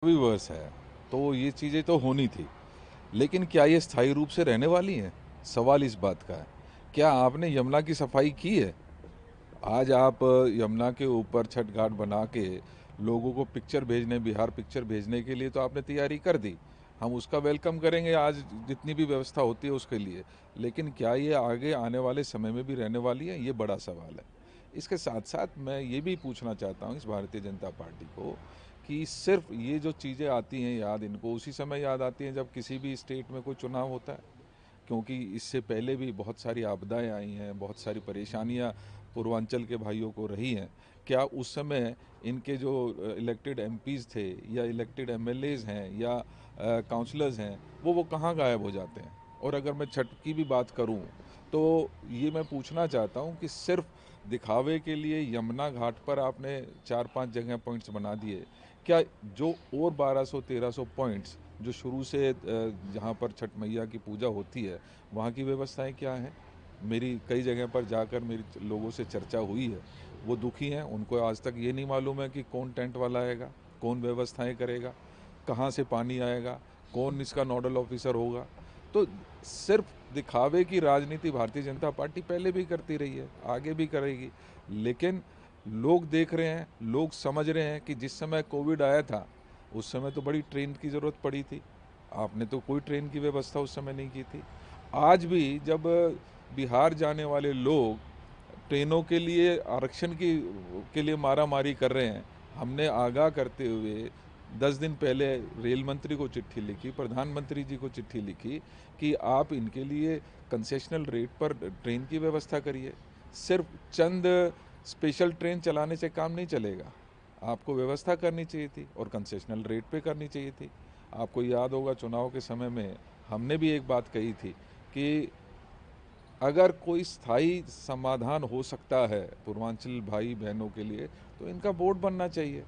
Weavers है, तो ये चीज़ें तो होनी थी। लेकिन क्या ये स्थायी रूप से रहने वाली हैं? सवाल इस बात का है। क्या आपने यमुना की सफाई की है? आज आप यमुना के ऊपर छठ घाट बना के लोगों को पिक्चर भेजने, बिहार पिक्चर भेजने के लिए तो आपने तैयारी कर दी। हम उसका वेलकम करेंगे आज जितनी भी व्यवस्था होती है उसके लिए। लेकिन क्या ये आगे आने वाले समय में भी रहने वाली है? ये बड़ा सवाल है। इसके साथ साथ मैं ये भी पूछना चाहता हूँ इस भारतीय जनता पार्टी को कि सिर्फ ये जो चीज़ें आती हैं याद, इनको उसी समय याद आती हैं जब किसी भी स्टेट में कोई चुनाव होता है, क्योंकि इससे पहले भी बहुत सारी आपदाएं आई हैं, बहुत सारी परेशानियां पूर्वांचल के भाइयों को रही हैं। क्या उस समय इनके जो इलेक्टेड एमपीज़ थे या इलेक्टेड एमएलएज हैं या काउंसलर्स हैं, वो कहाँ गायब हो जाते हैं? और अगर मैं छठ की भी बात करूं तो ये मैं पूछना चाहता हूं कि सिर्फ दिखावे के लिए यमुना घाट पर आपने 4-5 जगह पॉइंट्स बना दिए, क्या जो और 1200-1300 पॉइंट्स जो शुरू से जहाँ पर छठ मैया की पूजा होती है वहाँ की व्यवस्थाएं क्या हैं? मेरी कई जगह पर जाकर मेरी लोगों से चर्चा हुई है, वो दुखी हैं। उनको आज तक ये नहीं मालूम है कि कौन टेंट वाला आएगा, कौन व्यवस्थाएं करेगा, कहाँ से पानी आएगा, कौन इसका नोडल ऑफिसर होगा। तो सिर्फ दिखावे की राजनीति भारतीय जनता पार्टी पहले भी करती रही है, आगे भी करेगी। लेकिन लोग देख रहे हैं, लोग समझ रहे हैं कि जिस समय कोविड आया था उस समय तो बड़ी ट्रेन की ज़रूरत पड़ी थी, आपने तो कोई ट्रेन की व्यवस्था उस समय नहीं की थी। आज भी जब बिहार जाने वाले लोग ट्रेनों के लिए आरक्षण की के लिए मारामारी कर रहे हैं, हमने आगाह करते हुए 10 दिन पहले रेल मंत्री को चिट्ठी लिखी, प्रधानमंत्री जी को चिट्ठी लिखी कि आप इनके लिए कंसेशनल रेट पर ट्रेन की व्यवस्था करिए। सिर्फ चंद स्पेशल ट्रेन चलाने से काम नहीं चलेगा, आपको व्यवस्था करनी चाहिए थी और कंसेशनल रेट पे करनी चाहिए थी। आपको याद होगा चुनाव के समय में हमने भी एक बात कही थी कि अगर कोई स्थायी समाधान हो सकता है पूर्वांचल भाई बहनों के लिए तो इनका बोर्ड बनना चाहिए,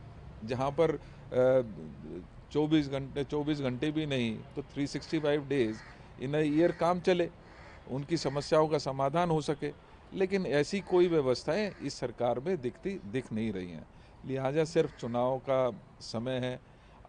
जहाँ पर 24 घंटे भी नहीं तो 365 डेज इन ईयर काम चले, उनकी समस्याओं का समाधान हो सके। लेकिन ऐसी कोई व्यवस्थाएं इस सरकार में दिख नहीं रही हैं। लिहाजा सिर्फ चुनाव का समय है,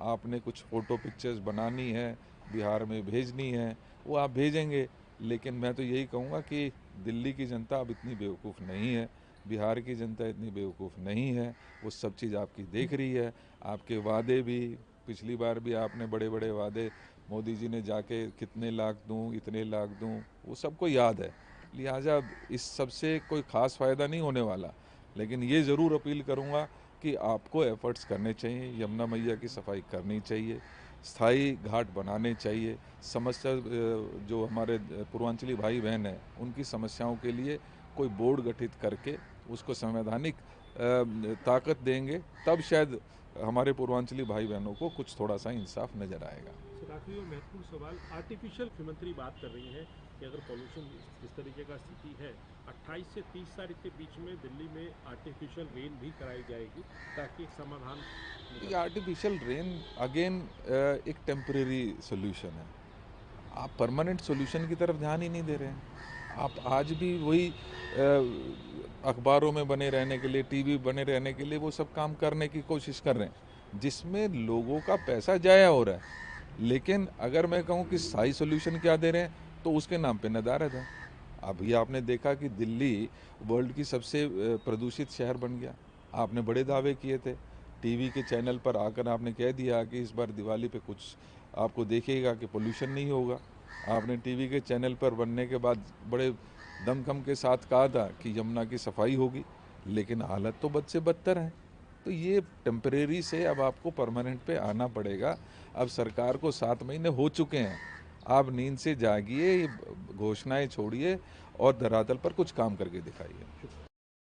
आपने कुछ फ़ोटो पिक्चर्स बनानी है, बिहार में भेजनी है, वो आप भेजेंगे। लेकिन मैं तो यही कहूँगा कि दिल्ली की जनता अब इतनी बेवकूफ़ नहीं है, बिहार की जनता इतनी बेवकूफ़ नहीं है, वो सब चीज़ आपकी देख रही है। आपके वादे भी, पिछली बार भी आपने बड़े बड़े वादे, मोदी जी ने जाके कितने लाख दूं, इतने लाख दूं, वो सबको याद है। लिहाजा इस सब से कोई ख़ास फ़ायदा नहीं होने वाला। लेकिन ये ज़रूर अपील करूँगा कि आपको एफ़र्ट्स करने चाहिए, यमुना मैया की सफाई करनी चाहिए, स्थायी घाट बनाने चाहिए। समस्या जो हमारे पूर्वांचली भाई बहन हैं उनकी समस्याओं के लिए कोई बोर्ड गठित करके उसको संवैधानिक ताकत देंगे, तब शायद हमारे पूर्वांचली भाई बहनों को कुछ थोड़ा सा इंसाफ नज़र आएगा। सर आखिरी और महत्वपूर्ण सवाल, आर्टिफिशियल मुख्यमंत्री बात कर रही हैं कि अगर पॉल्यूशन इस तरीके का स्थिति है 28 से 30 तारीख के बीच में दिल्ली में आर्टिफिशियल रेन भी कराई जाएगी ताकि एक समाधान ये निकल सके। आर्टिफिशियल रेन अगेन एक टेम्परेरी सोल्यूशन है, आप परमानेंट सोल्यूशन की तरफ ध्यान ही नहीं दे रहे हैं। आप आज भी वही अखबारों में बने रहने के लिए, टीवी बने रहने के लिए वो सब काम करने की कोशिश कर रहे हैं जिसमें लोगों का पैसा जाया हो रहा है। लेकिन अगर मैं कहूँ कि स्थायी सोल्यूशन क्या दे रहे हैं तो उसके नाम पे नदारद है। अभी आपने देखा कि दिल्ली वर्ल्ड की सबसे प्रदूषित शहर बन गया। आपने बड़े दावे किए थे, टीवी के चैनल पर आकर आपने कह दिया कि इस बार दिवाली पे कुछ आपको देखिएगा कि पोल्यूशन नहीं होगा। आपने टीवी के चैनल पर बनने के बाद बड़े दमखम के साथ कहा था कि यमुना की सफाई होगी, लेकिन हालत तो बद से बदतर है। तो ये टेम्परेरी से अब आपको परमानेंट पे आना पड़ेगा। अब सरकार को 7 महीने हो चुके हैं, आप नींद से जागिए, ये घोषणाएं छोड़िए और धरातल पर कुछ काम करके दिखाइए।